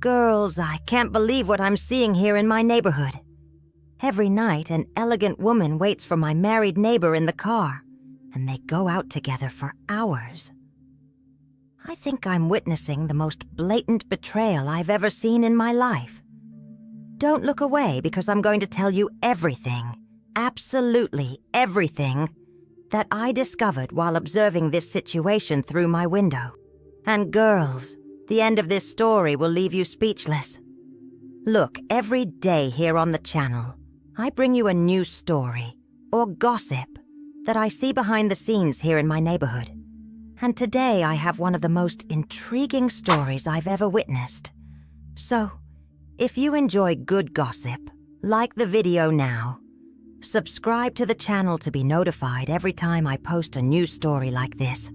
Girls, I can't believe what I'm seeing here in my neighborhood. Every night, an elegant woman waits for my married neighbor in the car, and they go out together for hours. I think I'm witnessing the most blatant betrayal I've ever seen in my life. Don't look away, because I'm going to tell you everything, absolutely everything, that I discovered while observing this situation through my window. And girls, the end of this story will leave you speechless. Look, every day here on the channel, I bring you a new story, or gossip, that I see behind the scenes here in my neighborhood. And today I have one of the most intriguing stories I've ever witnessed. So, if you enjoy good gossip, like the video now. Subscribe to the channel to be notified every time I post a new story like this,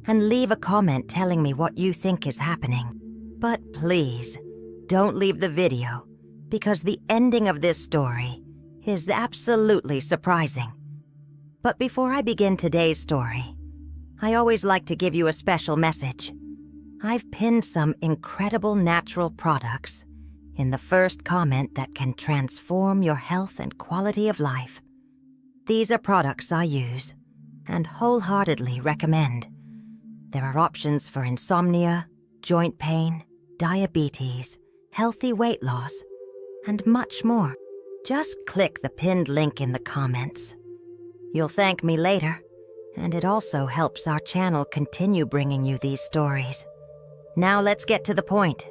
and leave a comment telling me what you think is happening. But please, don't leave the video, because the ending of this story is absolutely surprising. But before I begin today's story, I always like to give you a special message. I've pinned some incredible natural products in the first comment that can transform your health and quality of life. These are products I use and wholeheartedly recommend. There are options for insomnia, joint pain, diabetes, healthy weight loss, and much more. Just click the pinned link in the comments. You'll thank me later, and it also helps our channel continue bringing you these stories. Now let's get to the point.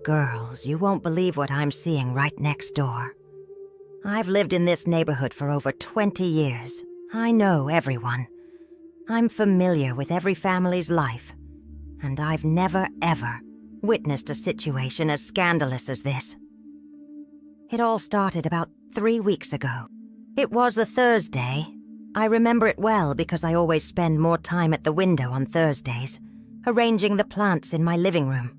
Girls, you won't believe what I'm seeing right next door. I've lived in this neighborhood for over 20 years. I know everyone. I'm familiar with every family's life, and I've never, ever witnessed a situation as scandalous as this. It all started about 3 weeks ago. It was a Thursday. I remember it well because I always spend more time at the window on Thursdays, arranging the plants in my living room.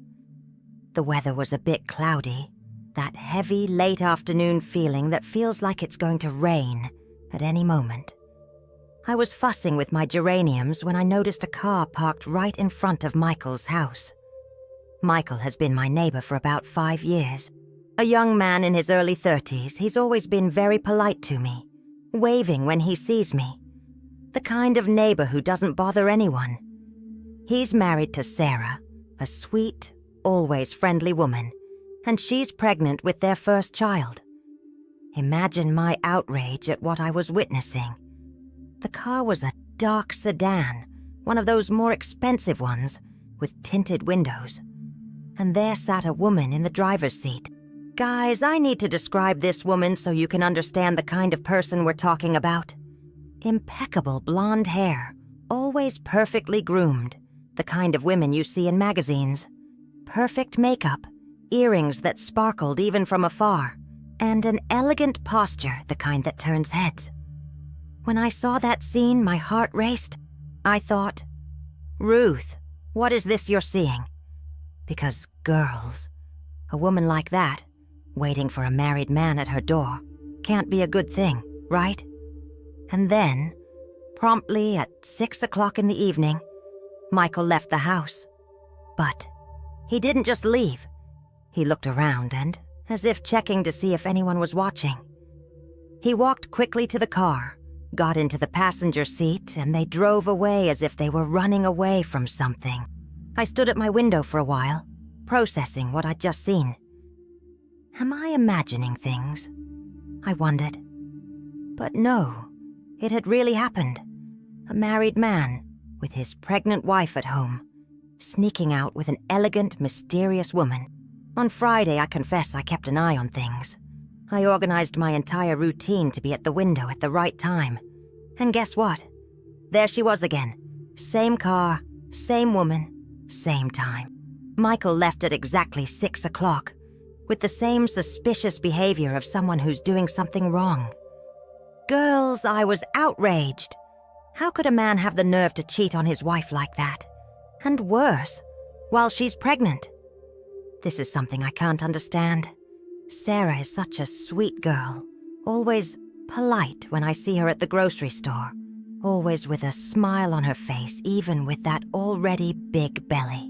The weather was a bit cloudy, that heavy, late afternoon feeling that feels like it's going to rain at any moment. I was fussing with my geraniums when I noticed a car parked right in front of Michael's house. Michael has been my neighbor for about 5 years. A young man in his early 30s, he's always been very polite to me, waving when he sees me. The kind of neighbor who doesn't bother anyone. He's married to Sarah, a sweet, always friendly woman, and she's pregnant with their first child. Imagine my outrage at what I was witnessing. The car was a dark sedan, one of those more expensive ones, with tinted windows. And there sat a woman in the driver's seat. Guys, I need to describe this woman so you can understand the kind of person we're talking about. Impeccable blonde hair, always perfectly groomed, the kind of women you see in magazines. Perfect makeup, earrings that sparkled even from afar, and an elegant posture, the kind that turns heads. When I saw that scene, my heart raced. I thought, Ruth, what is this you're seeing? Because girls, a woman like that, waiting for a married man at her door, can't be a good thing, right? And then, promptly at 6 o'clock in the evening, Michael left the house. But he didn't just leave. He looked around and, as if checking to see if anyone was watching. He walked quickly to the car, got into the passenger seat, and they drove away as if they were running away from something. I stood at my window for a while, processing what I'd just seen. Am I imagining things? I wondered. But no, it had really happened. A married man, with his pregnant wife at home, sneaking out with an elegant, mysterious woman. On Friday, I confess I kept an eye on things. I organized my entire routine to be at the window at the right time. And guess what? There she was again. Same car, same woman, same time. Michael left at exactly 6 o'clock, with the same suspicious behavior of someone who's doing something wrong. Girls, I was outraged. How could a man have the nerve to cheat on his wife like that? And worse, while she's pregnant. This is something I can't understand. Sarah is such a sweet girl, always polite when I see her at the grocery store, always with a smile on her face, even with that already big belly.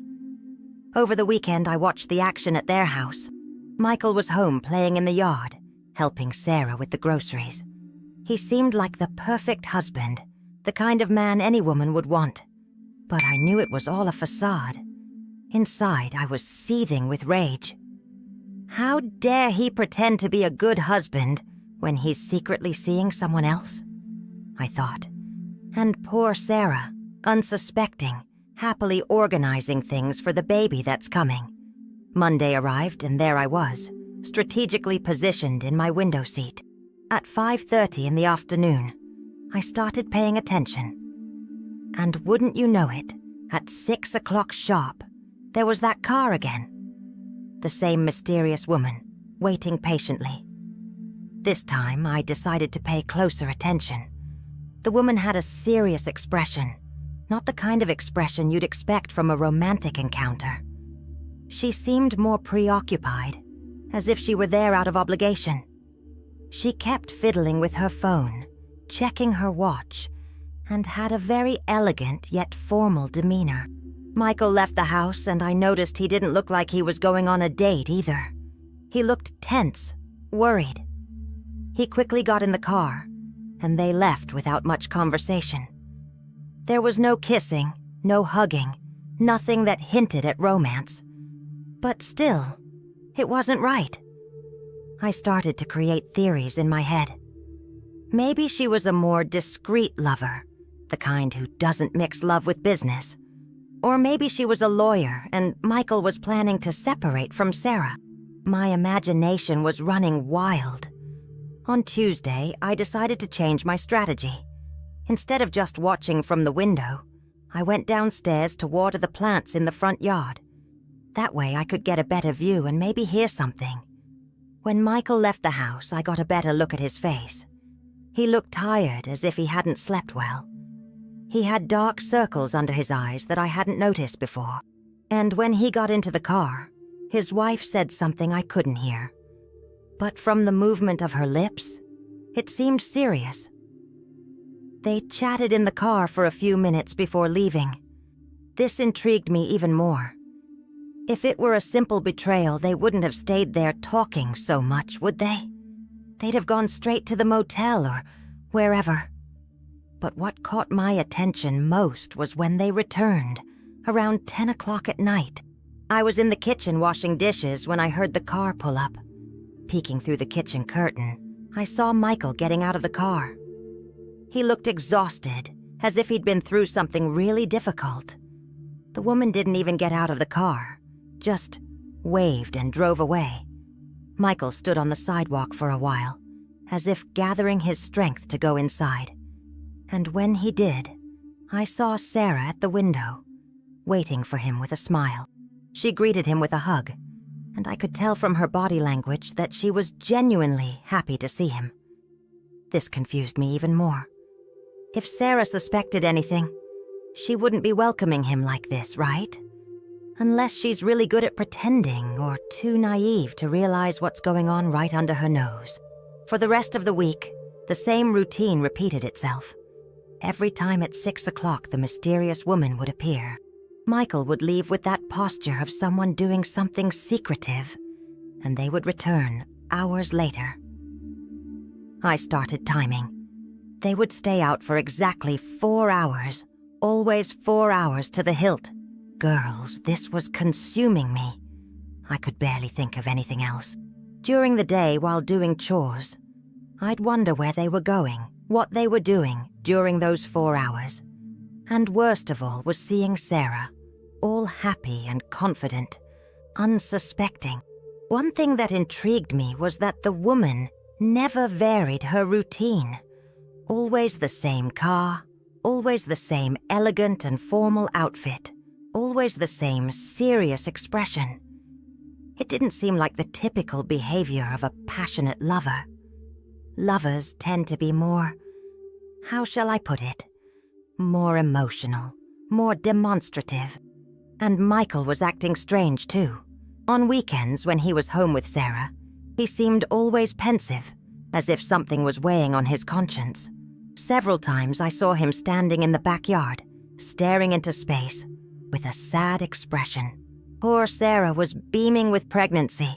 Over the weekend, I watched the action at their house. Michael was home playing in the yard, helping Sarah with the groceries. He seemed like the perfect husband, the kind of man any woman would want. But I knew it was all a facade. Inside, I was seething with rage. How dare he pretend to be a good husband when he's secretly seeing someone else? I thought. And poor Sarah, unsuspecting, happily organizing things for the baby that's coming. Monday arrived and there I was, strategically positioned in my window seat. At 5:30 in the afternoon, I started paying attention. And wouldn't you know it, at 6 o'clock sharp, there was that car again. The same mysterious woman, waiting patiently. This time, I decided to pay closer attention. The woman had a serious expression, not the kind of expression you'd expect from a romantic encounter. She seemed more preoccupied, as if she were there out of obligation. She kept fiddling with her phone, checking her watch, and had a very elegant yet formal demeanor. Michael left the house and I noticed he didn't look like he was going on a date either. He looked tense, worried. He quickly got in the car, and they left without much conversation. There was no kissing, no hugging, nothing that hinted at romance. But still, it wasn't right. I started to create theories in my head. Maybe she was a more discreet lover, the kind who doesn't mix love with business. Or maybe she was a lawyer and Michael was planning to separate from Sarah. My imagination was running wild. On Tuesday, I decided to change my strategy. Instead of just watching from the window, I went downstairs to water the plants in the front yard. That way I could get a better view and maybe hear something. When Michael left the house, I got a better look at his face. He looked tired, as if he hadn't slept well. He had dark circles under his eyes that I hadn't noticed before. And when he got into the car, his wife said something I couldn't hear. But from the movement of her lips, it seemed serious. They chatted in the car for a few minutes before leaving. This intrigued me even more. If it were a simple betrayal, they wouldn't have stayed there talking so much, would they? They'd have gone straight to the motel or wherever. But what caught my attention most was when they returned, around 10 o'clock at night. I was in the kitchen washing dishes when I heard the car pull up. Peeking through the kitchen curtain, I saw Michael getting out of the car. He looked exhausted, as if he'd been through something really difficult. The woman didn't even get out of the car, just waved and drove away. Michael stood on the sidewalk for a while, as if gathering his strength to go inside. And when he did, I saw Sarah at the window, waiting for him with a smile. She greeted him with a hug, and I could tell from her body language that she was genuinely happy to see him. This confused me even more. If Sarah suspected anything, she wouldn't be welcoming him like this, right? Unless she's really good at pretending or too naive to realize what's going on right under her nose. For the rest of the week, the same routine repeated itself. Every time at 6 o'clock, the mysterious woman would appear. Michael would leave with that posture of someone doing something secretive, and they would return hours later. I started timing. They would stay out for exactly 4 hours, always 4 hours to the hilt. Girls, this was consuming me. I could barely think of anything else. During the day, while doing chores, I'd wonder where they were going, what they were doing during those 4 hours. And worst of all was seeing Sarah, all happy and confident, unsuspecting. One thing that intrigued me was that the woman never varied her routine. Always the same car, always the same elegant and formal outfit, always the same serious expression. It didn't seem like the typical behavior of a passionate lover. Lovers tend to be more, how shall I put it, more emotional, more demonstrative. And Michael was acting strange too. On weekends, when he was home with Sarah, he seemed always pensive, as if something was weighing on his conscience. Several times I saw him standing in the backyard, staring into space, with a sad expression. Poor Sarah was beaming with pregnancy.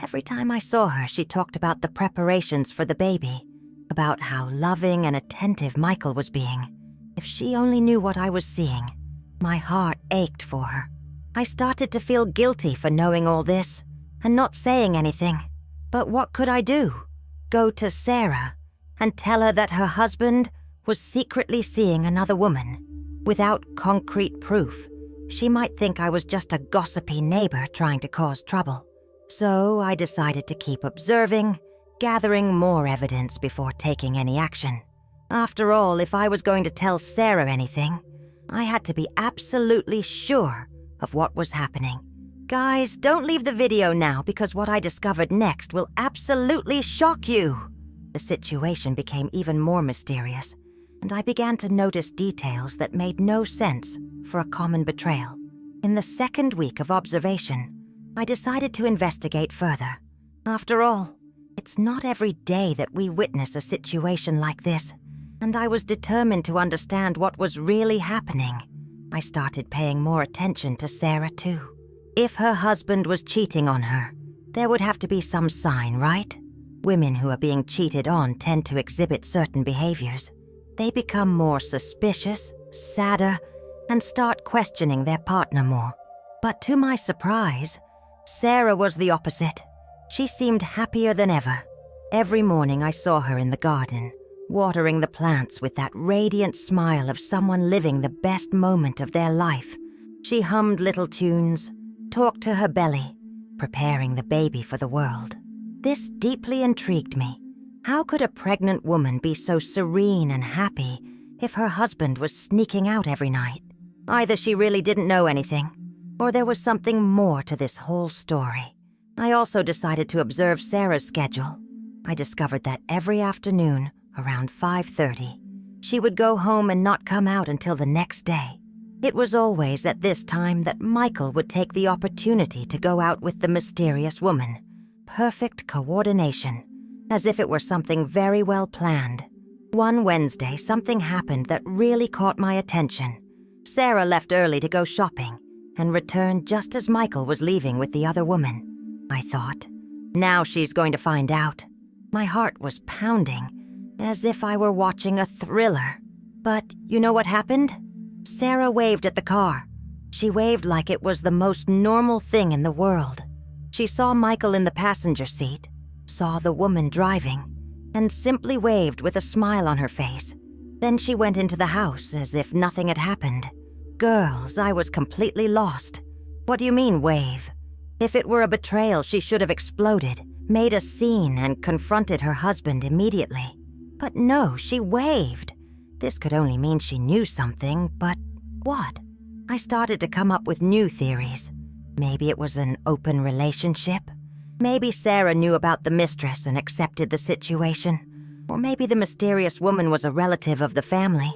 Every time I saw her, she talked about the preparations for the baby, about how loving and attentive Michael was being. If she only knew what I was seeing. My heart ached for her. I started to feel guilty for knowing all this and not saying anything. But what could I do? Go to Sarah and tell her that her husband was secretly seeing another woman? Without concrete proof, she might think I was just a gossipy neighbor trying to cause trouble. So I decided to keep observing, gathering more evidence before taking any action. After all, if I was going to tell Sarah anything, I had to be absolutely sure of what was happening. Guys, don't leave the video now because what I discovered next will absolutely shock you. The situation became even more mysterious, and I began to notice details that made no sense for a common betrayal. In the second week of observation, I decided to investigate further. After all, it's not every day that we witness a situation like this, and I was determined to understand what was really happening. I started paying more attention to Sarah too. If her husband was cheating on her, there would have to be some sign, right? Women who are being cheated on tend to exhibit certain behaviors. They become more suspicious, sadder, and start questioning their partner more. But to my surprise, Sarah was the opposite. She seemed happier than ever. Every morning I saw her in the garden, watering the plants with that radiant smile of someone living the best moment of their life. She hummed little tunes, talked to her belly, preparing the baby for the world. This deeply intrigued me. How could a pregnant woman be so serene and happy if her husband was sneaking out every night? Either she really didn't know anything, or there was something more to this whole story. I also decided to observe Sarah's schedule. I discovered that every afternoon, around 5:30, she would go home and not come out until the next day. It was always at this time that Michael would take the opportunity to go out with the mysterious woman. Perfect coordination, as if it were something very well planned. One Wednesday, something happened that really caught my attention. Sarah left early to go shopping and returned just as Michael was leaving with the other woman. I thought, now she's going to find out. My heart was pounding, as if I were watching a thriller. But you know what happened? Sarah waved at the car. She waved like it was the most normal thing in the world. She saw Michael in the passenger seat, saw the woman driving, and simply waved with a smile on her face. Then she went into the house as if nothing had happened. Girls, I was completely lost. What do you mean, wave? If it were a betrayal, she should have exploded, made a scene, and confronted her husband immediately. But no, she waved. This could only mean she knew something, but what? I started to come up with new theories. Maybe it was an open relationship. Maybe Sarah knew about the mistress and accepted the situation. Or maybe the mysterious woman was a relative of the family.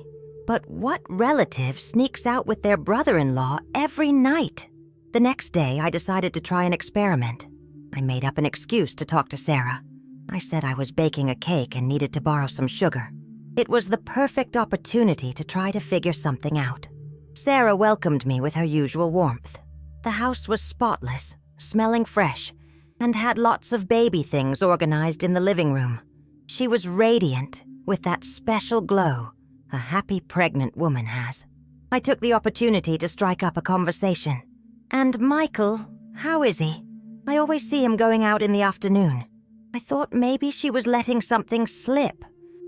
But what relative sneaks out with their brother-in-law every night? The next day, I decided to try an experiment. I made up an excuse to talk to Sarah. I said I was baking a cake and needed to borrow some sugar. It was the perfect opportunity to try to figure something out. Sarah welcomed me with her usual warmth. The house was spotless, smelling fresh, and had lots of baby things organized in the living room. She was radiant, with that special glow a happy pregnant woman has. I took the opportunity to strike up a conversation. "And Michael, how is he? I always see him going out in the afternoon." I thought maybe she was letting something slip.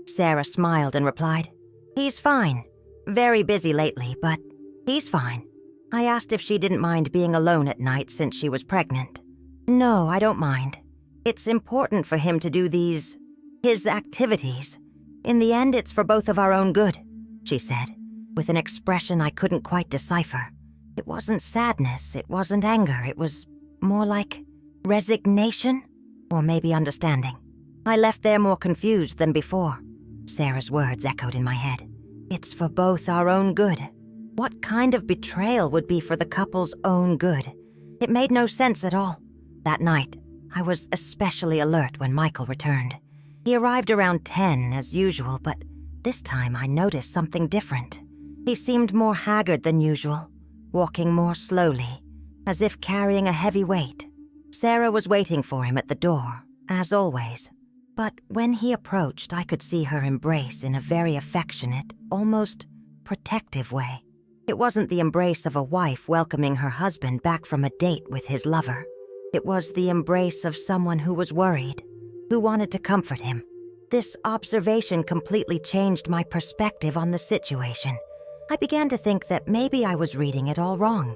Sarah smiled and replied, "He's fine. Very busy lately, but he's fine." I asked if she didn't mind being alone at night since she was pregnant. "No, I don't mind. It's important for him to do his activities. In the end, it's for both of our own good," she said, with an expression I couldn't quite decipher. It wasn't sadness, it wasn't anger, it was more like resignation, or maybe understanding. I left there more confused than before. Sarah's words echoed in my head. It's for both our own good. What kind of betrayal would be for the couple's own good? It made no sense at all. That night, I was especially alert when Michael returned. He arrived around 10 as usual, but this time I noticed something different. He seemed more haggard than usual, walking more slowly, as if carrying a heavy weight. Sarah was waiting for him at the door, as always. But when he approached, I could see her embrace in a very affectionate, almost protective way. It wasn't the embrace of a wife welcoming her husband back from a date with his lover. It was the embrace of someone who was worried, who wanted to comfort him. This observation completely changed my perspective on the situation. I began to think that maybe I was reading it all wrong.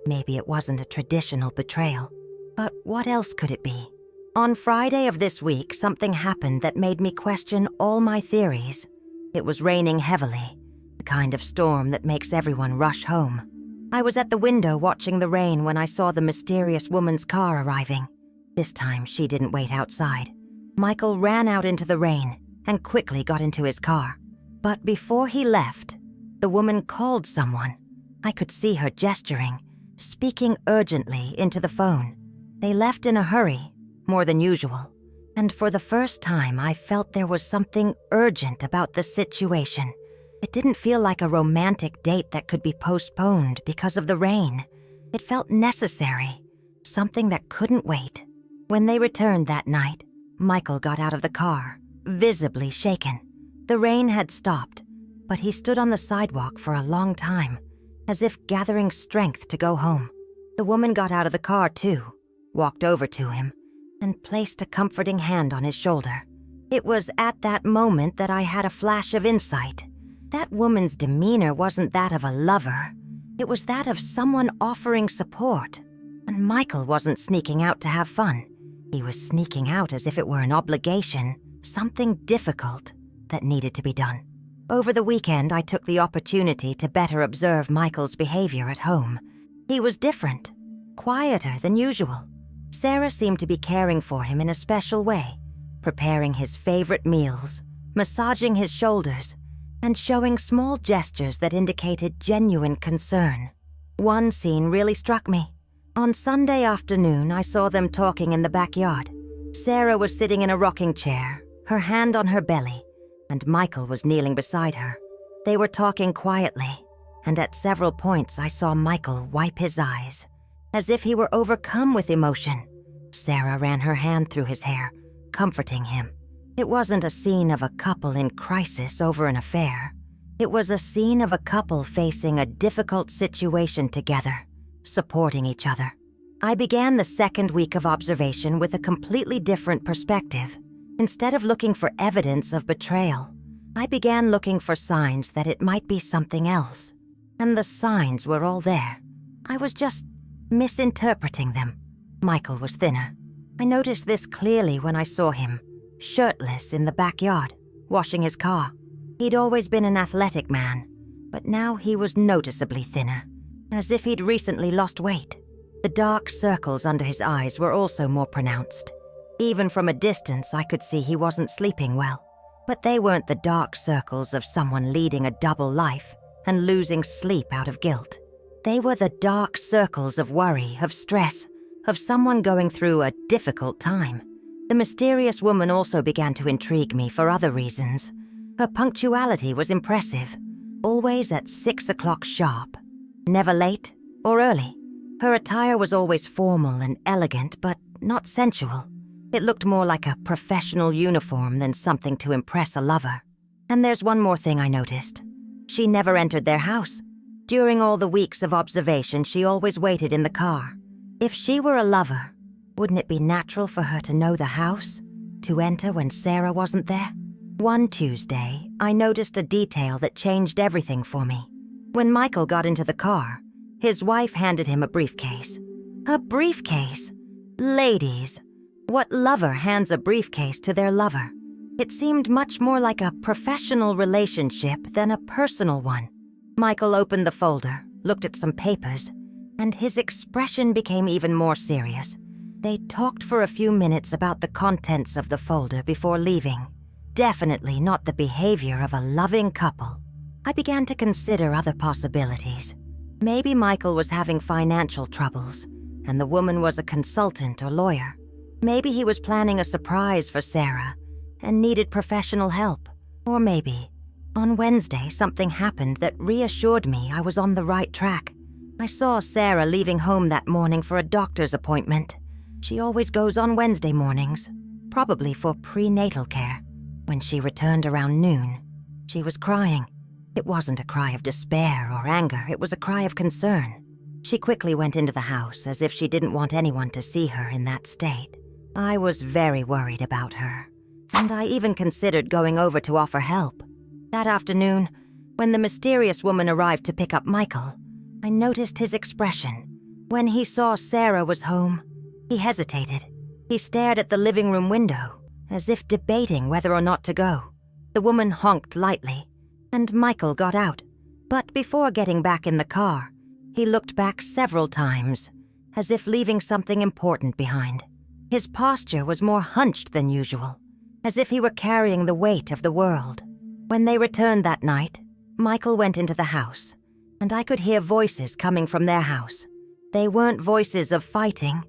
Maybe it wasn't a traditional betrayal. But what else could it be? On Friday of this week, something happened that made me question all my theories. It was raining heavily, the kind of storm that makes everyone rush home. I was at the window watching the rain when I saw the mysterious woman's car arriving. This time, she didn't wait outside. Michael ran out into the rain and quickly got into his car. But before he left, the woman called someone. I could see her gesturing, speaking urgently into the phone. They left in a hurry, more than usual, and for the first time I felt there was something urgent about the situation. It didn't feel like a romantic date that could be postponed because of the rain. It felt necessary, something that couldn't wait. When they returned that night, Michael got out of the car, visibly shaken. The rain had stopped, but he stood on the sidewalk for a long time, as if gathering strength to go home. The woman got out of the car too, walked over to him, and placed a comforting hand on his shoulder. It was at that moment that I had a flash of insight. That woman's demeanor wasn't that of a lover. It was that of someone offering support. And Michael wasn't sneaking out to have fun. He was sneaking out as if it were an obligation, something difficult that needed to be done. Over the weekend, I took the opportunity to better observe Michael's behavior at home. He was different, quieter than usual. Sarah seemed to be caring for him in a special way, preparing his favorite meals, massaging his shoulders, and showing small gestures that indicated genuine concern. One scene really struck me. On Sunday afternoon, I saw them talking in the backyard. Sarah was sitting in a rocking chair, her hand on her belly, and Michael was kneeling beside her. They were talking quietly, and at several points I saw Michael wipe his eyes, as if he were overcome with emotion. Sarah ran her hand through his hair, comforting him. It wasn't a scene of a couple in crisis over an affair. It was a scene of a couple facing a difficult situation together, supporting each other. I began the second week of observation with a completely different perspective. Instead of looking for evidence of betrayal, I began looking for signs that it might be something else. And the signs were all there. I was just misinterpreting them. Michael was thinner. I noticed this clearly when I saw him, shirtless in the backyard, washing his car. He'd always been an athletic man, but now he was noticeably thinner, as if he'd recently lost weight. The dark circles under his eyes were also more pronounced. Even from a distance, I could see he wasn't sleeping well. But they weren't the dark circles of someone leading a double life and losing sleep out of guilt. They were the dark circles of worry, of stress, of someone going through a difficult time. The mysterious woman also began to intrigue me for other reasons. Her punctuality was impressive, always at 6 o'clock sharp, never late or early. Her attire was always formal and elegant, but not sensual. It looked more like a professional uniform than something to impress a lover. And there's one more thing I noticed. She never entered their house. During all the weeks of observation, she always waited in the car. If she were a lover, wouldn't it be natural for her to know the house, to enter when Sarah wasn't there? One Tuesday, I noticed a detail that changed everything for me. When Michael got into the car, his wife handed him a briefcase. A briefcase? Ladies, what lover hands a briefcase to their lover? It seemed much more like a professional relationship than a personal one. Michael opened the folder, looked at some papers, and his expression became even more serious. They talked for a few minutes about the contents of the folder before leaving. Definitely not the behavior of a loving couple. I began to consider other possibilities. Maybe Michael was having financial troubles, and the woman was a consultant or lawyer. Maybe he was planning a surprise for Sarah and needed professional help. Or maybe, on Wednesday, something happened that reassured me I was on the right track. I saw Sarah leaving home that morning for a doctor's appointment. She always goes on Wednesday mornings, probably for prenatal care. When she returned around noon, she was crying. It wasn't a cry of despair or anger, it was a cry of concern. She quickly went into the house as if she didn't want anyone to see her in that state. I was very worried about her, and I even considered going over to offer help. That afternoon, when the mysterious woman arrived to pick up Michael, I noticed his expression. When he saw Sarah was home, he hesitated. He stared at the living room window, as if debating whether or not to go. The woman honked lightly, and Michael got out. But before getting back in the car, he looked back several times, as if leaving something important behind. His posture was more hunched than usual, as if he were carrying the weight of the world. When they returned that night, Michael went into the house, and I could hear voices coming from their house. They weren't voices of fighting,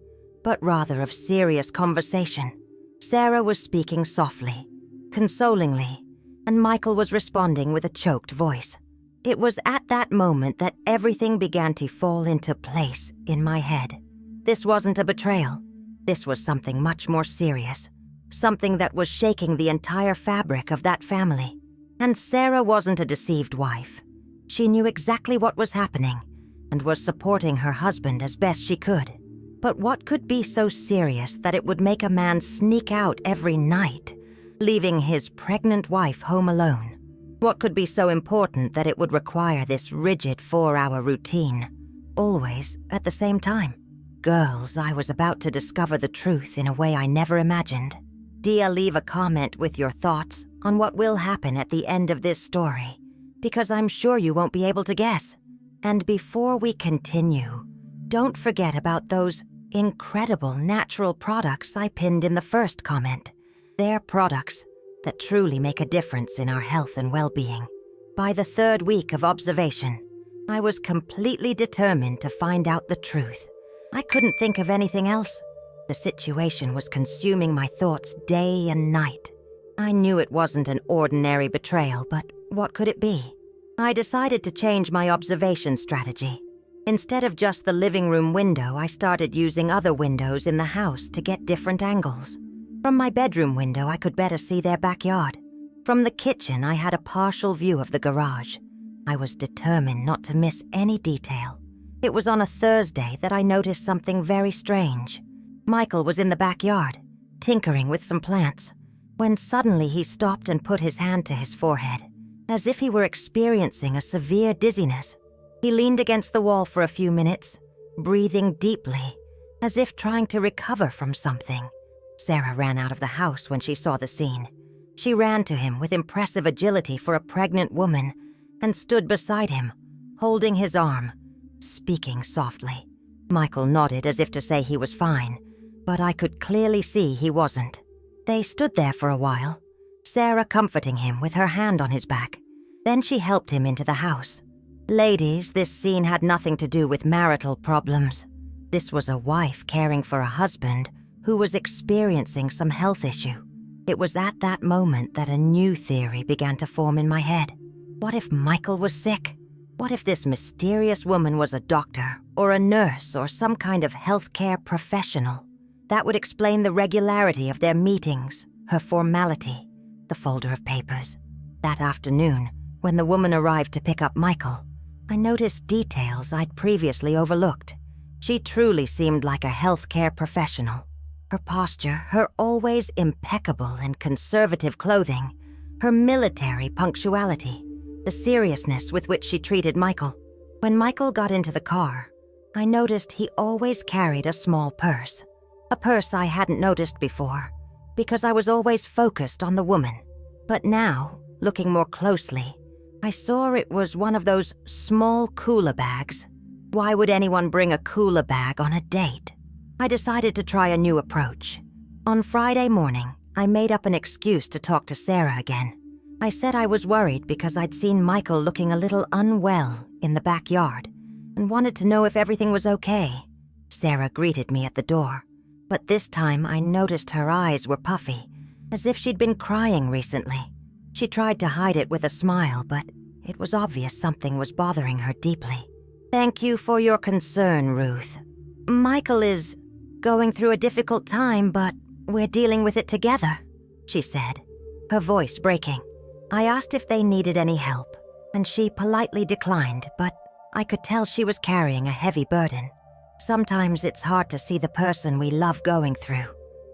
but rather of serious conversation. Sarah was speaking softly, consolingly, and Michael was responding with a choked voice. It was at that moment that everything began to fall into place in my head. This wasn't a betrayal. This was something much more serious, something that was shaking the entire fabric of that family. And Sarah wasn't a deceived wife. She knew exactly what was happening and was supporting her husband as best she could. But what could be so serious that it would make a man sneak out every night, leaving his pregnant wife home alone? What could be so important that it would require this rigid 4-hour routine, always at the same time? Girls, I was about to discover the truth in a way I never imagined. Dia, leave a comment with your thoughts on what will happen at the end of this story, because I'm sure you won't be able to guess. And before we continue, don't forget about those incredible natural products I pinned in the first comment. They're products that truly make a difference in our health and well-being. By the 3rd week of observation, I was completely determined to find out the truth. I couldn't think of anything else. The situation was consuming my thoughts day and night. I knew it wasn't an ordinary betrayal, but what could it be? I decided to change my observation strategy. Instead of just the living room window, I started using other windows in the house to get different angles. From my bedroom window, I could better see their backyard. From the kitchen, I had a partial view of the garage. I was determined not to miss any detail. It was on a Thursday that I noticed something very strange. Michael was in the backyard, tinkering with some plants, when suddenly he stopped and put his hand to his forehead, as if he were experiencing a severe dizziness. He leaned against the wall for a few minutes, breathing deeply, as if trying to recover from something. Sarah ran out of the house when she saw the scene. She ran to him with impressive agility for a pregnant woman and stood beside him, holding his arm, speaking softly. Michael nodded as if to say he was fine, but I could clearly see he wasn't. They stood there for a while, Sarah comforting him with her hand on his back. Then she helped him into the house. Ladies, this scene had nothing to do with marital problems. This was a wife caring for a husband who was experiencing some health issue. It was at that moment that a new theory began to form in my head. What if Michael was sick? What if this mysterious woman was a doctor or a nurse or some kind of healthcare professional? That would explain the regularity of their meetings, her formality, the folder of papers. That afternoon, when the woman arrived to pick up Michael, I noticed details I'd previously overlooked. She truly seemed like a healthcare professional. Her posture, her always impeccable and conservative clothing, her military punctuality, the seriousness with which she treated Michael. When Michael got into the car, I noticed he always carried a small purse. A purse I hadn't noticed before, because I was always focused on the woman. But now, looking more closely, I saw it was one of those small cooler bags. Why would anyone bring a cooler bag on a date? I decided to try a new approach. On Friday morning, I made up an excuse to talk to Sarah again. I said I was worried because I'd seen Michael looking a little unwell in the backyard and wanted to know if everything was okay. Sarah greeted me at the door, but this time I noticed her eyes were puffy, as if she'd been crying recently. She tried to hide it with a smile, but it was obvious something was bothering her deeply. Thank you for your concern, Ruth. Michael is going through a difficult time, but we're dealing with it together, she said, her voice breaking. I asked if they needed any help, and she politely declined, but I could tell she was carrying a heavy burden. Sometimes it's hard to see the person we love going through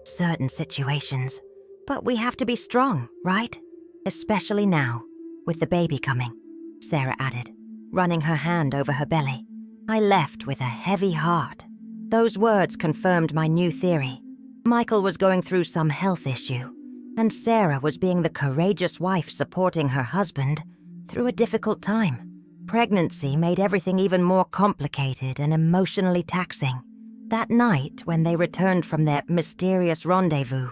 certain situations, but we have to be strong, right? Especially now, with the baby coming, Sarah added, running her hand over her belly. I left with a heavy heart. Those words confirmed my new theory. Michael was going through some health issue, and Sarah was being the courageous wife supporting her husband through a difficult time. Pregnancy made everything even more complicated and emotionally taxing. That night, when they returned from their mysterious rendezvous,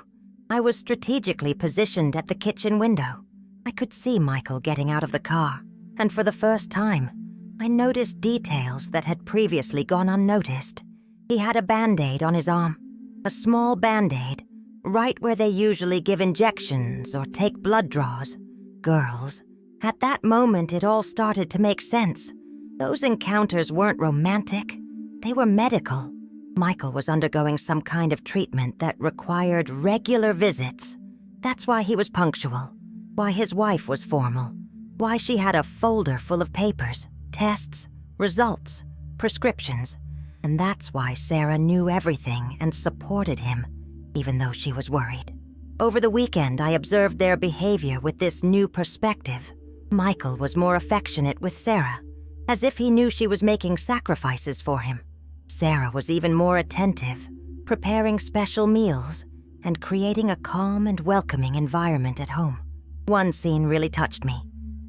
I was strategically positioned at the kitchen window. I could see Michael getting out of the car, and for the first time, I noticed details that had previously gone unnoticed. He had a Band-Aid on his arm, a small Band-Aid, right where they usually give injections or take blood draws. Girls. At that moment, it all started to make sense. Those encounters weren't romantic. They were medical. Michael was undergoing some kind of treatment that required regular visits. That's why he was punctual, why his wife was formal, why she had a folder full of papers, tests, results, prescriptions. And that's why Sarah knew everything and supported him, even though she was worried. Over the weekend, I observed their behavior with this new perspective. Michael was more affectionate with Sarah, as if he knew she was making sacrifices for him. Sarah was even more attentive, preparing special meals and creating a calm and welcoming environment at home. One scene really touched me.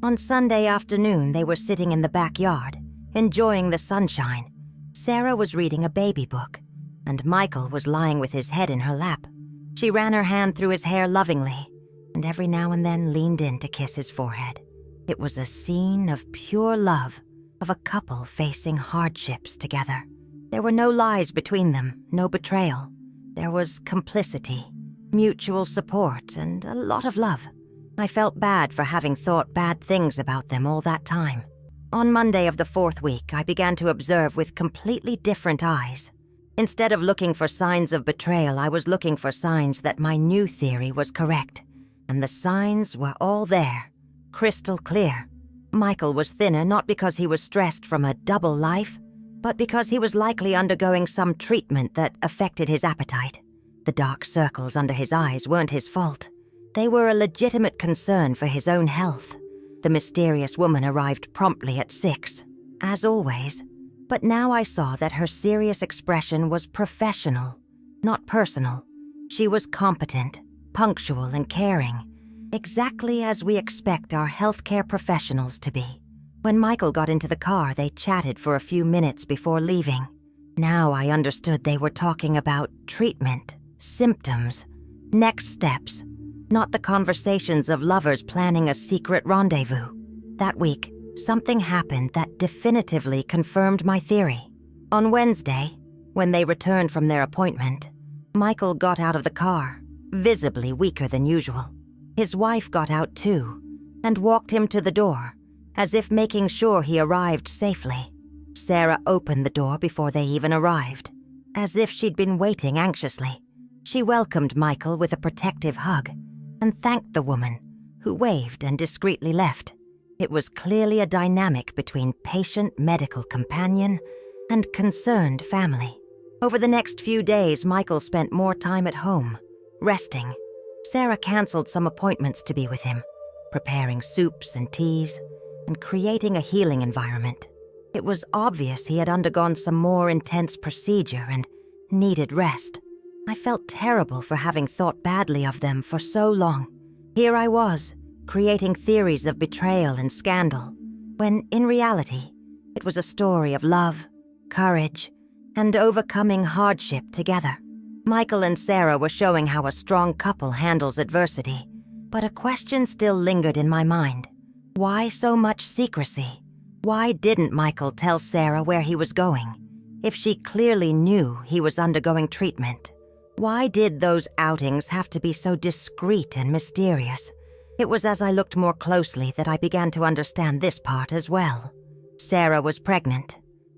On Sunday afternoon, they were sitting in the backyard, enjoying the sunshine. Sarah was reading a baby book, and Michael was lying with his head in her lap. She ran her hand through his hair lovingly, and every now and then leaned in to kiss his forehead. It was a scene of pure love, of a couple facing hardships together. There were no lies between them, no betrayal. There was complicity, mutual support, and a lot of love. I felt bad for having thought bad things about them all that time. On Monday of the 4th week, I began to observe with completely different eyes. Instead of looking for signs of betrayal, I was looking for signs that my new theory was correct. And the signs were all there, crystal clear. Michael was thinner not because he was stressed from a double life, but because he was likely undergoing some treatment that affected his appetite. The dark circles under his eyes weren't his fault. They were a legitimate concern for his own health. The mysterious woman arrived promptly at 6, as always. But now I saw that her serious expression was professional, not personal. She was competent, punctual, and caring, exactly as we expect our healthcare professionals to be. When Michael got into the car, they chatted for a few minutes before leaving. Now I understood they were talking about treatment, symptoms, next steps, not the conversations of lovers planning a secret rendezvous. That week, something happened that definitively confirmed my theory. On Wednesday, when they returned from their appointment, Michael got out of the car, visibly weaker than usual. His wife got out too, and walked him to the door, as if making sure he arrived safely. Sarah opened the door before they even arrived, as if she'd been waiting anxiously. She welcomed Michael with a protective hug, and thanked the woman, who waved and discreetly left. It was clearly a dynamic between patient medical companion and concerned family. Over the next few days, Michael spent more time at home, resting. Sarah canceled some appointments to be with him, preparing soups and teas, and creating a healing environment. It was obvious he had undergone some more intense procedure and needed rest. I felt terrible for having thought badly of them for so long. Here I was, creating theories of betrayal and scandal, when in reality, it was a story of love, courage, and overcoming hardship together. Michael and Sarah were showing how a strong couple handles adversity, but a question still lingered in my mind. Why so much secrecy? Why didn't Michael tell Sarah where he was going, if she clearly knew he was undergoing treatment? Why did those outings have to be so discreet and mysterious? It was as I looked more closely that I began to understand this part as well. Sarah was pregnant,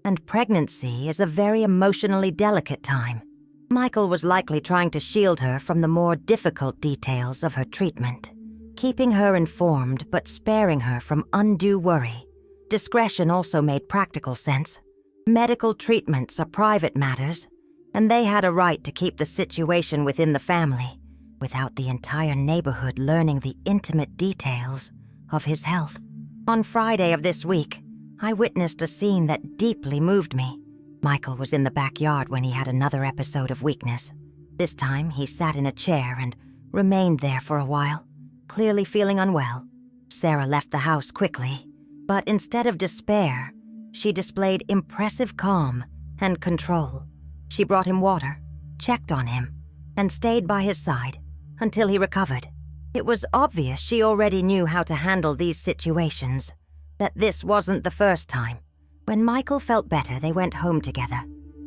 and pregnancy is a very emotionally delicate time. Michael was likely trying to shield her from the more difficult details of her treatment, keeping her informed but sparing her from undue worry. Discretion also made practical sense. Medical treatments are private matters, and they had a right to keep the situation within the family without the entire neighborhood learning the intimate details of his health. On Friday of this week, I witnessed a scene that deeply moved me. Michael was in the backyard when he had another episode of weakness. This time, he sat in a chair and remained there for a while, clearly feeling unwell. Sarah left the house quickly, but instead of despair, she displayed impressive calm and control. She brought him water, checked on him, and stayed by his side until he recovered. It was obvious she already knew how to handle these situations, that this wasn't the first time. When Michael felt better, they went home together.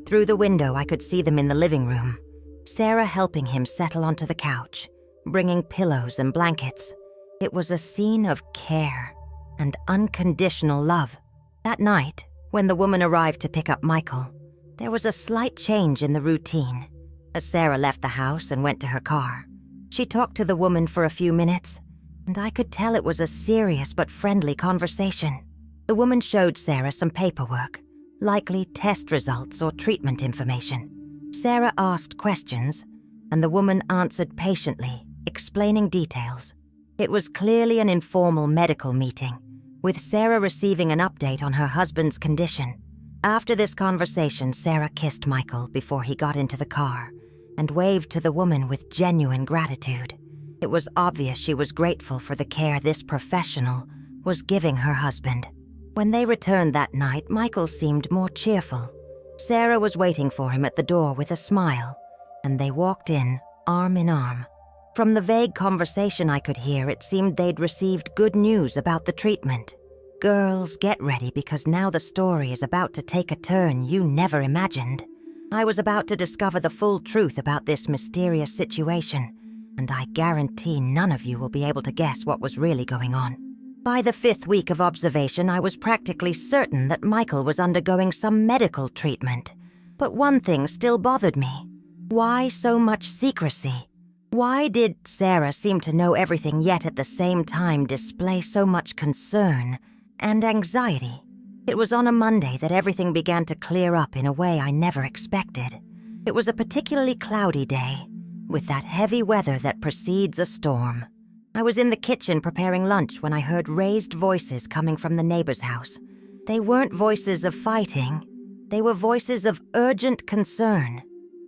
Through the window, I could see them in the living room, Sarah helping him settle onto the couch, bringing pillows and blankets. It was a scene of care and unconditional love. That night, when the woman arrived to pick up Michael, there was a slight change in the routine. As Sarah left the house and went to her car, she talked to the woman for a few minutes, and I could tell it was a serious but friendly conversation. The woman showed Sarah some paperwork, likely test results or treatment information. Sarah asked questions, and the woman answered patiently, explaining details. It was clearly an informal medical meeting, with Sarah receiving an update on her husband's condition. After this conversation, Sarah kissed Michael before he got into the car and waved to the woman with genuine gratitude. It was obvious she was grateful for the care this professional was giving her husband. When they returned that night, Michael seemed more cheerful. Sarah was waiting for him at the door with a smile, and they walked in, arm in arm. From the vague conversation I could hear, it seemed they'd received good news about the treatment. Girls, get ready, because now the story is about to take a turn you never imagined. I was about to discover the full truth about this mysterious situation, and I guarantee none of you will be able to guess what was really going on. By the 5th week of observation, I was practically certain that Michael was undergoing some medical treatment. But one thing still bothered me. Why so much secrecy? Why did Sarah seem to know everything yet at the same time display so much concern and anxiety? It was on a Monday that everything began to clear up in a way I never expected. It was a particularly cloudy day, with that heavy weather that precedes a storm. I was in the kitchen preparing lunch when I heard raised voices coming from the neighbor's house. They weren't voices of fighting. They were voices of urgent concern.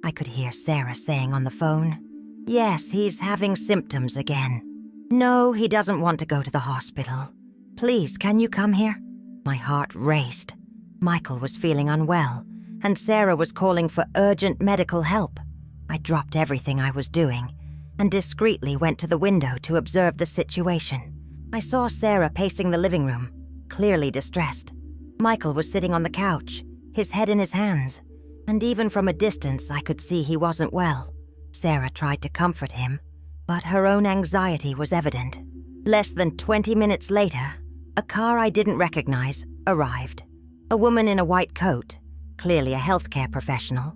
I could hear Sarah saying on the phone, "Yes, he's having symptoms again. No, he doesn't want to go to the hospital. Please, can you come here?" My heart raced. Michael was feeling unwell, and Sarah was calling for urgent medical help. I dropped everything I was doing and discreetly went to the window to observe the situation. I saw Sarah pacing the living room, clearly distressed. Michael was sitting on the couch, his head in his hands, and even from a distance I could see he wasn't well. Sarah tried to comfort him, but her own anxiety was evident. Less than 20 minutes later, a car I didn't recognize arrived. A woman in a white coat, clearly a healthcare professional,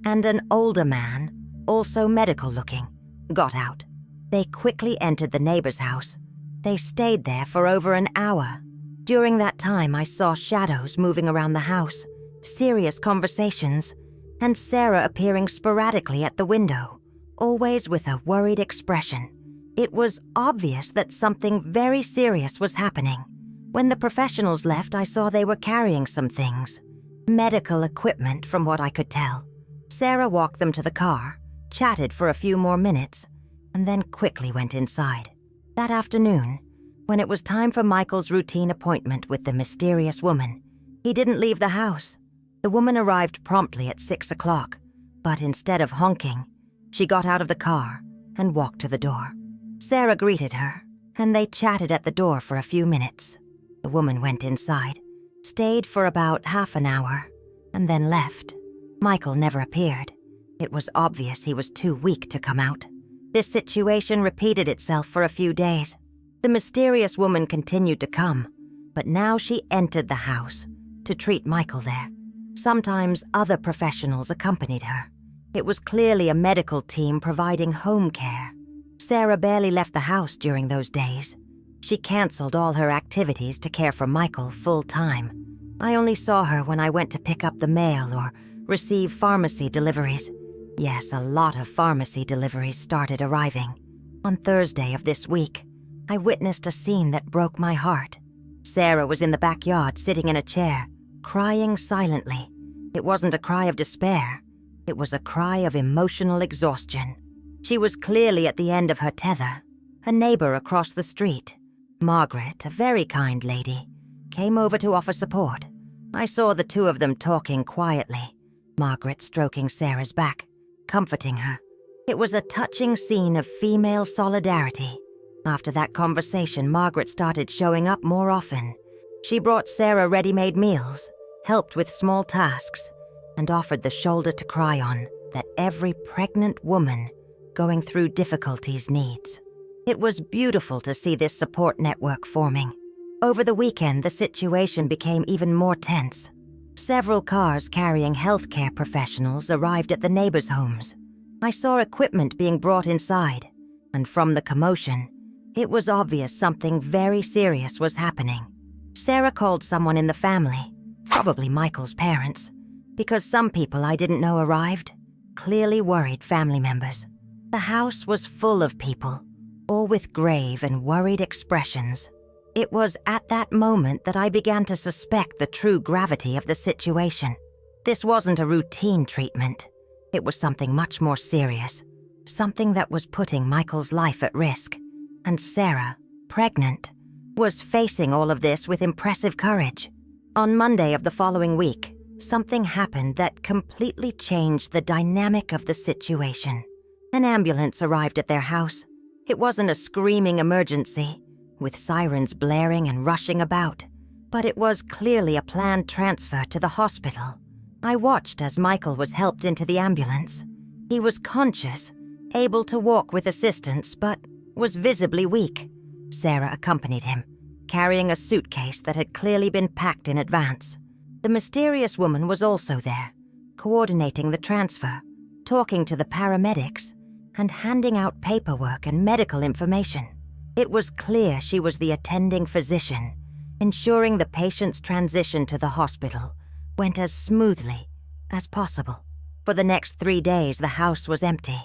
and an older man, also medical-looking, got out. They quickly entered the neighbor's house. They stayed there for over an hour. During that time, I saw shadows moving around the house, serious conversations, and Sarah appearing sporadically at the window, always with a worried expression. It was obvious that something very serious was happening. When the professionals left, I saw they were carrying some things. Medical equipment, from what I could tell. Sarah walked them to the car, chatted for a few more minutes, and then quickly went inside. That afternoon, when it was time for Michael's routine appointment with the mysterious woman, he didn't leave the house. The woman arrived promptly at 6 o'clock, but instead of honking, she got out of the car and walked to the door. Sarah greeted her, and they chatted at the door for a few minutes. The woman went inside, stayed for about half an hour, and then left. Michael never appeared. It was obvious he was too weak to come out. This situation repeated itself for a few days. The mysterious woman continued to come, but now she entered the house to treat Michael there. Sometimes other professionals accompanied her. It was clearly a medical team providing home care. Sarah barely left the house during those days. She canceled all her activities to care for Michael full-time. I only saw her when I went to pick up the mail or receive pharmacy deliveries. Yes, a lot of pharmacy deliveries started arriving. On Thursday of this week, I witnessed a scene that broke my heart. Sarah was in the backyard sitting in a chair, crying silently. It wasn't a cry of despair. It was a cry of emotional exhaustion. She was clearly at the end of her tether. A neighbor across the street, Margaret, a very kind lady, came over to offer support. I saw the two of them talking quietly, Margaret stroking Sarah's back, comforting her. It was a touching scene of female solidarity. After that conversation, Margaret started showing up more often. She brought Sarah ready-made meals, helped with small tasks, and offered the shoulder to cry on that every pregnant woman going through difficulties needs. It was beautiful to see this support network forming. Over the weekend, the situation became even more tense. Several cars carrying healthcare professionals arrived at the neighbors' homes. I saw equipment being brought inside, and from the commotion, it was obvious something very serious was happening. Sarah called someone in the family, probably Michael's parents, because some people I didn't know arrived, clearly worried family members. The house was full of people, all with grave and worried expressions. It was at that moment that I began to suspect the true gravity of the situation. This wasn't a routine treatment. It was something much more serious, something that was putting Michael's life at risk. And Sarah, pregnant, was facing all of this with impressive courage. On Monday of the following week, something happened that completely changed the dynamic of the situation. An ambulance arrived at their house. It wasn't a screaming emergency, with sirens blaring and rushing about, but it was clearly a planned transfer to the hospital. I watched as Michael was helped into the ambulance. He was conscious, able to walk with assistance, but was visibly weak. Sarah accompanied him, carrying a suitcase that had clearly been packed in advance. The mysterious woman was also there, coordinating the transfer, talking to the paramedics, and handing out paperwork and medical information. It was clear she was the attending physician, ensuring the patient's transition to the hospital went as smoothly as possible. For the next 3 days, the house was empty.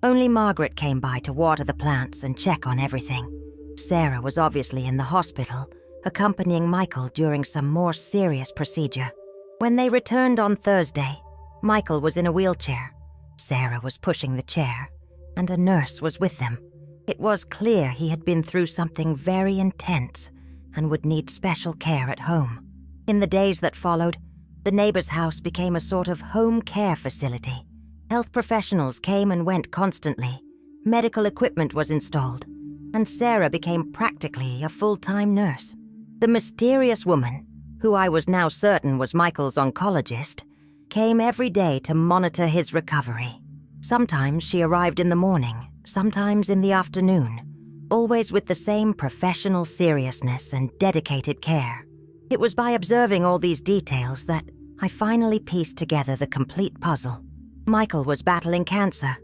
Only Margaret came by to water the plants and check on everything. Sarah was obviously in the hospital, accompanying Michael during some more serious procedure. When they returned on Thursday, Michael was in a wheelchair. Sarah was pushing the chair, and a nurse was with them. It was clear he had been through something very intense and would need special care at home. In the days that followed, the neighbor's house became a sort of home care facility. Health professionals came and went constantly. Medical equipment was installed, and Sarah became practically a full-time nurse. The mysterious woman, who I was now certain was Michael's oncologist, came every day to monitor his recovery. Sometimes she arrived in the morning, sometimes in the afternoon, always with the same professional seriousness and dedicated care. It was by observing all these details that I finally pieced together the complete puzzle. Michael was battling cancer.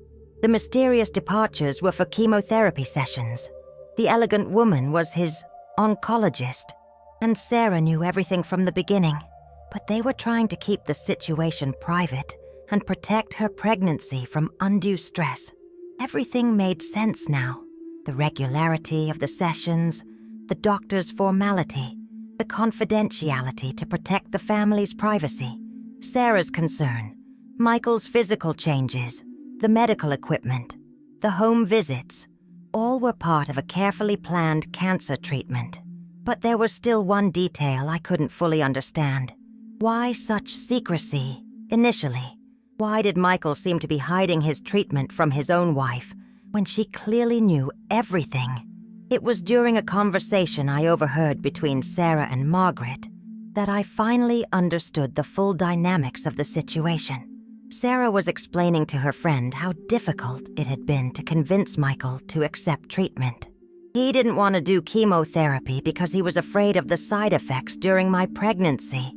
The mysterious departures were for chemotherapy sessions. The elegant woman was his oncologist, and Sarah knew everything from the beginning, but they were trying to keep the situation private and protect her pregnancy from undue stress. Everything made sense now. The regularity of the sessions, the doctor's formality, the confidentiality to protect the family's privacy, Sarah's concern, Michael's physical changes, the medical equipment, the home visits, all were part of a carefully planned cancer treatment. But there was still one detail I couldn't fully understand. Why such secrecy, initially? Why did Michael seem to be hiding his treatment from his own wife when she clearly knew everything? It was during a conversation I overheard between Sarah and Margaret that I finally understood the full dynamics of the situation. Sarah was explaining to her friend how difficult it had been to convince Michael to accept treatment. He didn't want to do chemotherapy because he was afraid of the side effects during my pregnancy.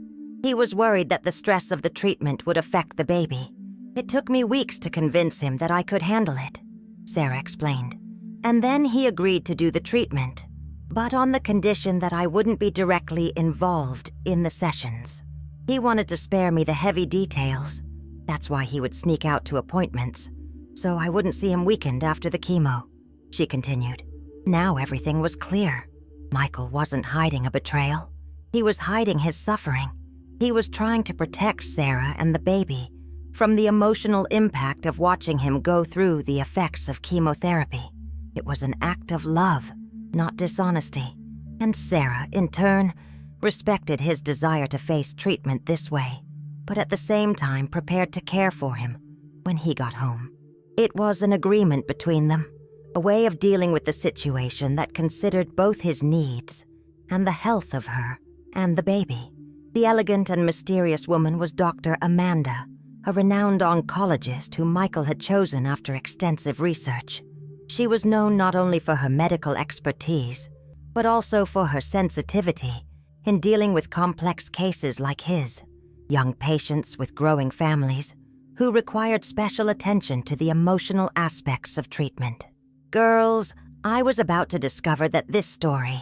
He was worried that the stress of the treatment would affect the baby. It took me weeks to convince him that I could handle it, Sarah explained. And then he agreed to do the treatment, but on the condition that I wouldn't be directly involved in the sessions. He wanted to spare me the heavy details. That's why he would sneak out to appointments, so I wouldn't see him weakened after the chemo, she continued. Now everything was clear. Michael wasn't hiding a betrayal. He was hiding his suffering. He was trying to protect Sarah and the baby from the emotional impact of watching him go through the effects of chemotherapy. It was an act of love, not dishonesty, and Sarah, in turn, respected his desire to face treatment this way, but at the same time prepared to care for him when he got home. It was an agreement between them, a way of dealing with the situation that considered both his needs and the health of her and the baby. The elegant and mysterious woman was Dr. Amanda, a renowned oncologist whom Michael had chosen after extensive research. She was known not only for her medical expertise, but also for her sensitivity in dealing with complex cases like his, young patients with growing families who required special attention to the emotional aspects of treatment. Girls, I was about to discover that this story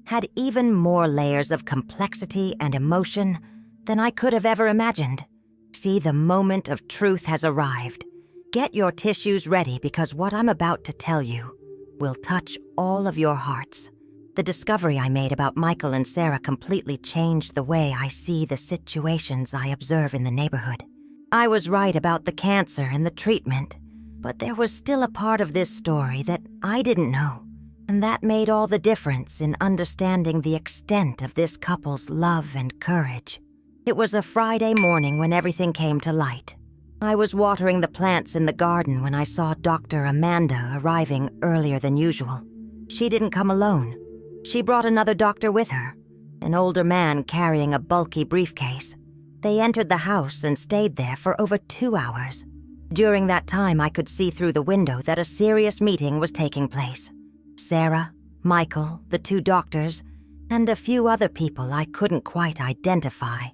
had even more layers of complexity and emotion than I could have ever imagined. See, the moment of truth has arrived. Get your tissues ready because what I'm about to tell you will touch all of your hearts. The discovery I made about Michael and Sarah completely changed the way I see the situations I observe in the neighborhood. I was right about the cancer and the treatment, but there was still a part of this story that I didn't know, and that made all the difference in understanding the extent of this couple's love and courage. It was a Friday morning when everything came to light. I was watering the plants in the garden when I saw Dr. Amanda arriving earlier than usual. She didn't come alone. She brought another doctor with her, an older man carrying a bulky briefcase. They entered the house and stayed there for over 2 hours. During that time, I could see through the window that a serious meeting was taking place. Sarah, Michael, the 2 doctors, and a few other people I couldn't quite identify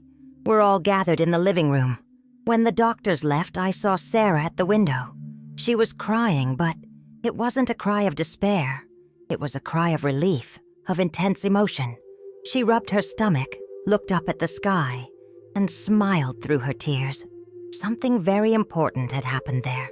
were all gathered in the living room. When the doctors left, I saw Sarah at the window. She was crying, but it wasn't a cry of despair. It was a cry of relief, of intense emotion. She rubbed her stomach, looked up at the sky, and smiled through her tears. Something very important had happened there.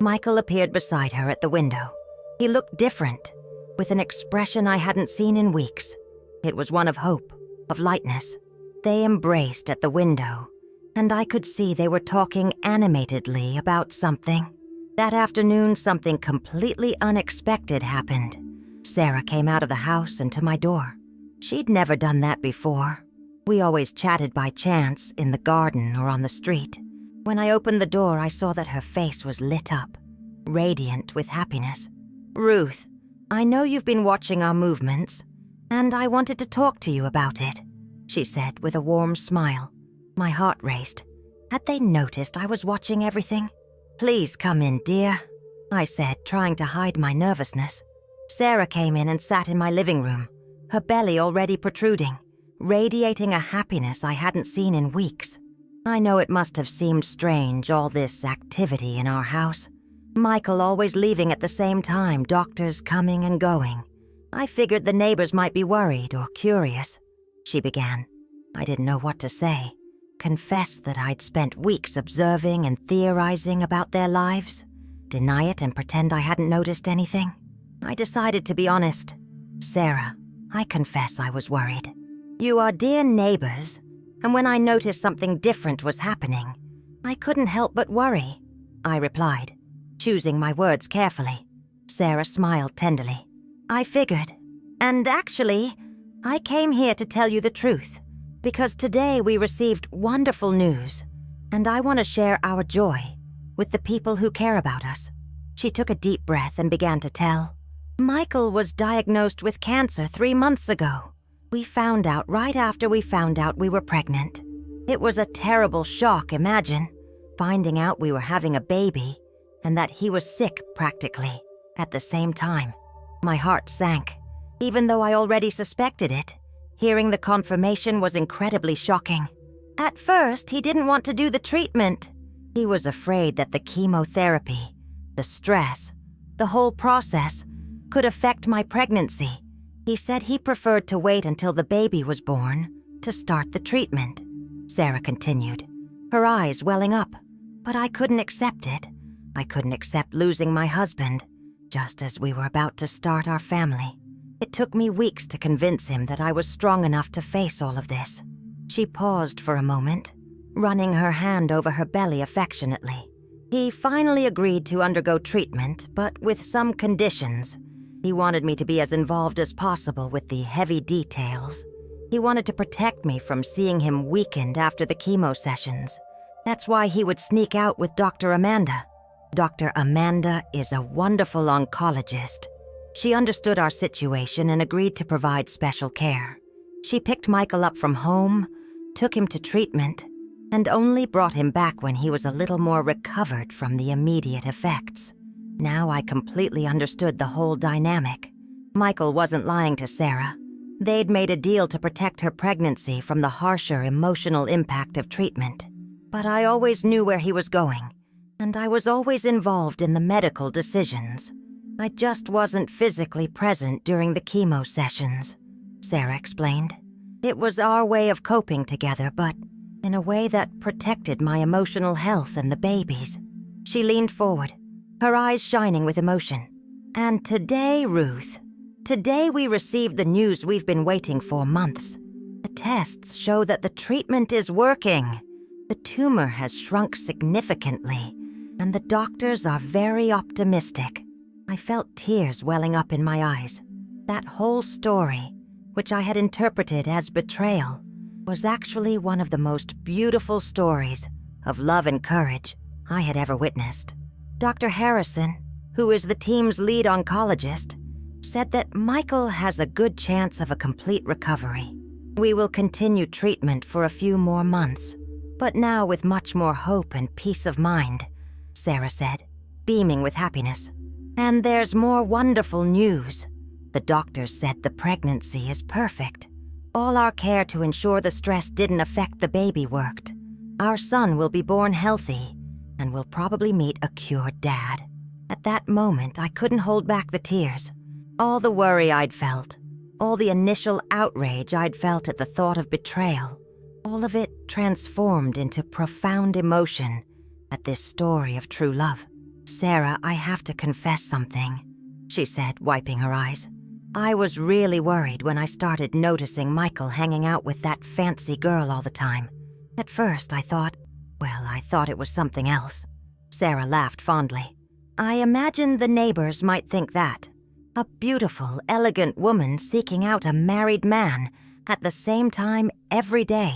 Michael appeared beside her at the window. He looked different, with an expression I hadn't seen in weeks. It was one of hope, of lightness. They embraced at the window, and I could see they were talking animatedly about something. That afternoon, something completely unexpected happened. Sarah came out of the house and to my door. She'd never done that before. We always chatted by chance in the garden or on the street. When I opened the door, I saw that her face was lit up, radiant with happiness. "Ruth, I know you've been watching our movements, and I wanted to talk to you about it," she said with a warm smile. My heart raced. Had they noticed I was watching everything? "Please come in, dear," I said, trying to hide my nervousness. Sarah came in and sat in my living room, her belly already protruding, radiating a happiness I hadn't seen in weeks. I know it must have seemed strange, all this activity in our house. Michael always leaving at the same time, doctors coming and going. I figured the neighbors might be worried or curious, she began. I didn't know what to say. Confess that I'd spent weeks observing and theorizing about their lives? Deny it and pretend I hadn't noticed anything? I decided to be honest. "Sarah, I confess I was worried. You are dear neighbors, and when I noticed something different was happening, I couldn't help but worry," I replied, choosing my words carefully. Sarah smiled tenderly. "I figured. And actually, I came here to tell you the truth, because today we received wonderful news, and I want to share our joy with the people who care about us." She took a deep breath and began to tell. "Michael was diagnosed with cancer 3 months ago. We found out right after we found out we were pregnant. It was a terrible shock, imagine, finding out we were having a baby and that he was sick practically at the same time. My heart sank. Even though I already suspected it, hearing the confirmation was incredibly shocking. At first, he didn't want to do the treatment. He was afraid that the chemotherapy, the stress, the whole process could affect my pregnancy. He said he preferred to wait until the baby was born to start the treatment, Sarah continued, her eyes welling up. But I couldn't accept it. I couldn't accept losing my husband, just as we were about to start our family. It took me weeks to convince him that I was strong enough to face all of this. She paused for a moment, running her hand over her belly affectionately. He finally agreed to undergo treatment, but with some conditions. He wanted me to be as involved as possible with the heavy details. He wanted to protect me from seeing him weakened after the chemo sessions. That's why he would sneak out with Dr. Amanda. Dr. Amanda is a wonderful oncologist. She understood our situation and agreed to provide special care. She picked Michael up from home, took him to treatment, and only brought him back when he was a little more recovered from the immediate effects. Now I completely understood the whole dynamic. Michael wasn't lying to Sarah. They'd made a deal to protect her pregnancy from the harsher emotional impact of treatment. But I always knew where he was going, and I was always involved in the medical decisions. I just wasn't physically present during the chemo sessions, Sarah explained. It was our way of coping together, but in a way that protected my emotional health and the baby's. She leaned forward, her eyes shining with emotion. And today, Ruth, today we received the news we've been waiting for months. The tests show that the treatment is working. The tumor has shrunk significantly, and the doctors are very optimistic. I felt tears welling up in my eyes. That whole story, which I had interpreted as betrayal, was actually one of the most beautiful stories of love and courage I had ever witnessed. Dr. Harrison, who is the team's lead oncologist, said that Michael has a good chance of a complete recovery. We will continue treatment for a few more months, but now with much more hope and peace of mind, Sarah said, beaming with happiness. And there's more wonderful news. The doctors said the pregnancy is perfect. All our care to ensure the stress didn't affect the baby worked. Our son will be born healthy and will probably meet a cured dad. At that moment, I couldn't hold back the tears. All the worry I'd felt, all the initial outrage I'd felt at the thought of betrayal, all of it transformed into profound emotion at this story of true love. Sarah, I have to confess something, she said, wiping her eyes. I was really worried when I started noticing Michael hanging out with that fancy girl all the time. At first, I thought it was something else. Sarah laughed fondly. I imagined the neighbors might think that. A beautiful, elegant woman seeking out a married man at the same time every day.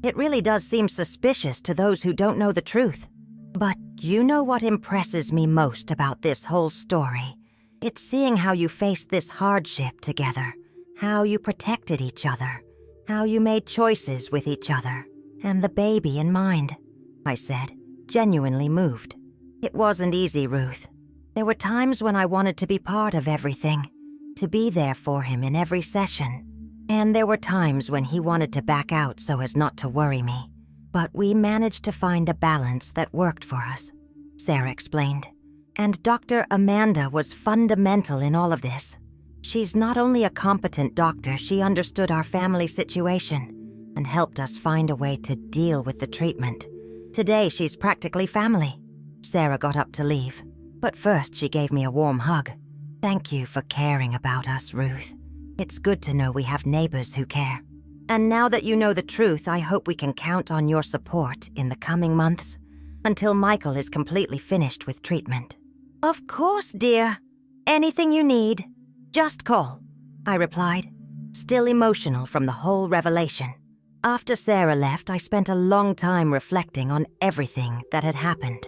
It really does seem suspicious to those who don't know the truth. But you know what impresses me most about this whole story? It's seeing how you faced this hardship together, how you protected each other, how you made choices with each other, and the baby in mind, I said, genuinely moved. It wasn't easy, Ruth. There were times when I wanted to be part of everything, to be there for him in every session. And there were times when he wanted to back out so as not to worry me. But we managed to find a balance that worked for us, Sarah explained. And Dr. Amanda was fundamental in all of this. She's not only a competent doctor, she understood our family situation and helped us find a way to deal with the treatment. Today, she's practically family. Sarah got up to leave, but first she gave me a warm hug. Thank you for caring about us, Ruth. It's good to know we have neighbors who care. And now that you know the truth, I hope we can count on your support in the coming months until Michael is completely finished with treatment. Of course, dear. Anything you need, just call, I replied, still emotional from the whole revelation. After Sarah left, I spent a long time reflecting on everything that had happened.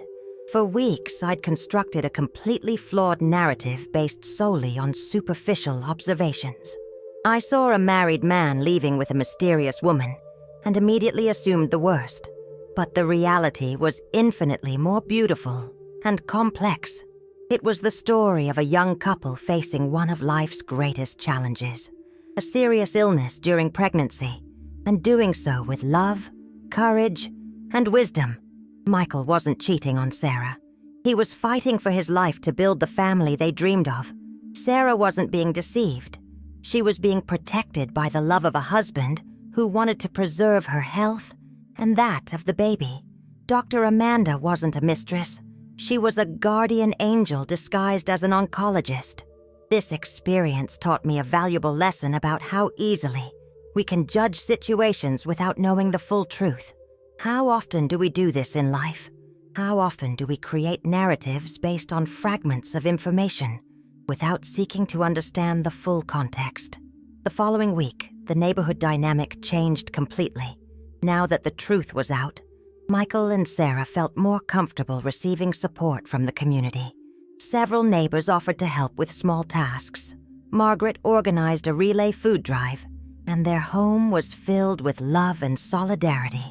For weeks, I'd constructed a completely flawed narrative based solely on superficial observations. I saw a married man leaving with a mysterious woman and immediately assumed the worst. But the reality was infinitely more beautiful and complex. It was the story of a young couple facing one of life's greatest challenges, a serious illness during pregnancy, and doing so with love, courage, and wisdom. Michael wasn't cheating on Sarah. He was fighting for his life to build the family they dreamed of. Sarah wasn't being deceived. She was being protected by the love of a husband who wanted to preserve her health and that of the baby. Dr. Amanda wasn't a mistress. She was a guardian angel disguised as an oncologist. This experience taught me a valuable lesson about how easily we can judge situations without knowing the full truth. How often do we do this in life? How often do we create narratives based on fragments of information without seeking to understand the full context? The following week, the neighborhood dynamic changed completely. Now that the truth was out, Michael and Sarah felt more comfortable receiving support from the community. Several neighbors offered to help with small tasks. Margaret organized a relay food drive, and their home was filled with love and solidarity.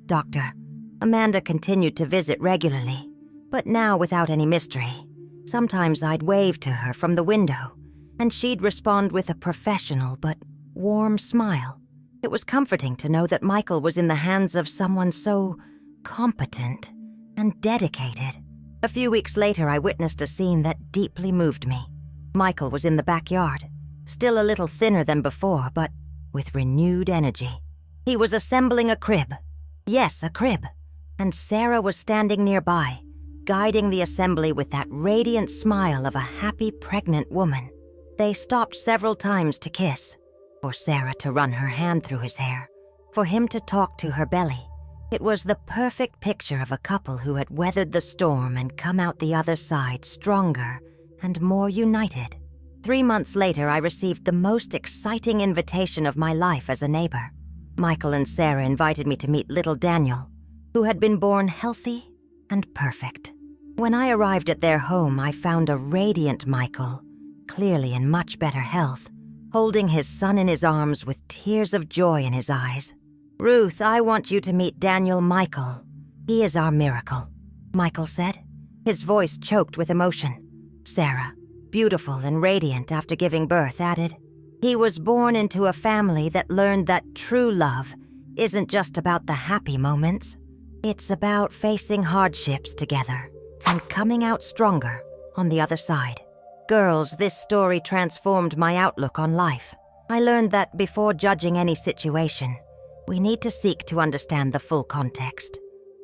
Dr. Amanda continued to visit regularly, but now without any mystery. Sometimes I'd wave to her from the window, and she'd respond with a professional but warm smile. It was comforting to know that Michael was in the hands of someone so competent and dedicated. A few weeks later, I witnessed a scene that deeply moved me. Michael was in the backyard, still a little thinner than before, but with renewed energy. He was assembling a crib. Yes, a crib. And Sarah was standing nearby, guiding the assembly with that radiant smile of a happy pregnant woman. They stopped several times to kiss, for Sarah to run her hand through his hair, for him to talk to her belly. It was the perfect picture of a couple who had weathered the storm and come out the other side stronger and more united. 3 months later, I received the most exciting invitation of my life as a neighbor. Michael and Sarah invited me to meet little Daniel, who had been born healthy and perfect. When I arrived at their home, I found a radiant Michael, clearly in much better health, holding his son in his arms with tears of joy in his eyes. "Ruth, I want you to meet Daniel Michael. He is our miracle," Michael said, his voice choked with emotion. Sarah, beautiful and radiant after giving birth, added, "He was born into a family that learned that true love isn't just about the happy moments. It's about facing hardships together and coming out stronger on the other side." Girls, this story transformed my outlook on life. I learned that before judging any situation, we need to seek to understand the full context.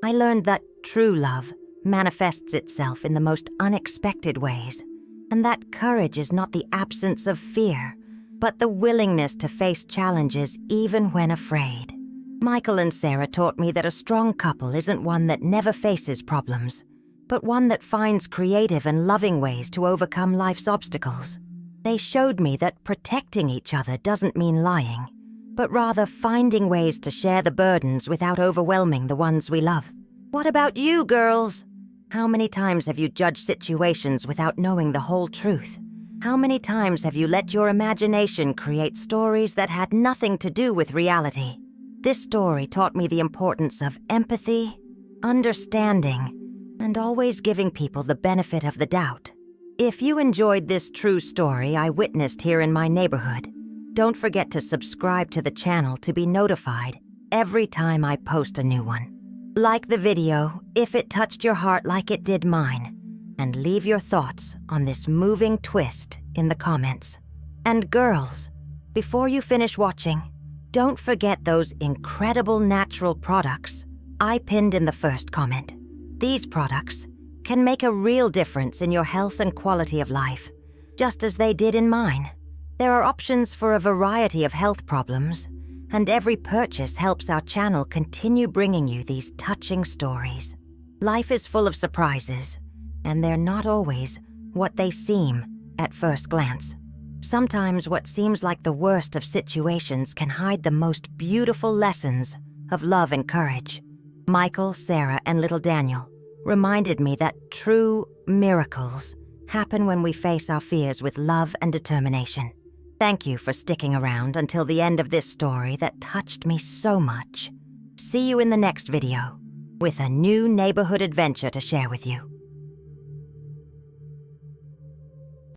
I learned that true love manifests itself in the most unexpected ways, and that courage is not the absence of fear, but the willingness to face challenges even when afraid. Michael and Sarah taught me that a strong couple isn't one that never faces problems, but one that finds creative and loving ways to overcome life's obstacles. They showed me that protecting each other doesn't mean lying, but rather finding ways to share the burdens without overwhelming the ones we love. What about you, girls? How many times have you judged situations without knowing the whole truth? How many times have you let your imagination create stories that had nothing to do with reality? This story taught me the importance of empathy, understanding, and always giving people the benefit of the doubt. If you enjoyed this true story I witnessed here in my neighborhood, don't forget to subscribe to the channel to be notified every time I post a new one. Like the video if it touched your heart like it did mine, and leave your thoughts on this moving twist in the comments. And girls, before you finish watching, don't forget those incredible natural products I pinned in the first comment. These products can make a real difference in your health and quality of life, just as they did in mine. There are options for a variety of health problems, and every purchase helps our channel continue bringing you these touching stories. Life is full of surprises, and they're not always what they seem at first glance. Sometimes what seems like the worst of situations can hide the most beautiful lessons of love and courage. Michael, Sarah, and little Daniel reminded me that true miracles happen when we face our fears with love and determination. Thank you for sticking around until the end of this story that touched me so much. See you in the next video with a new neighborhood adventure to share with you.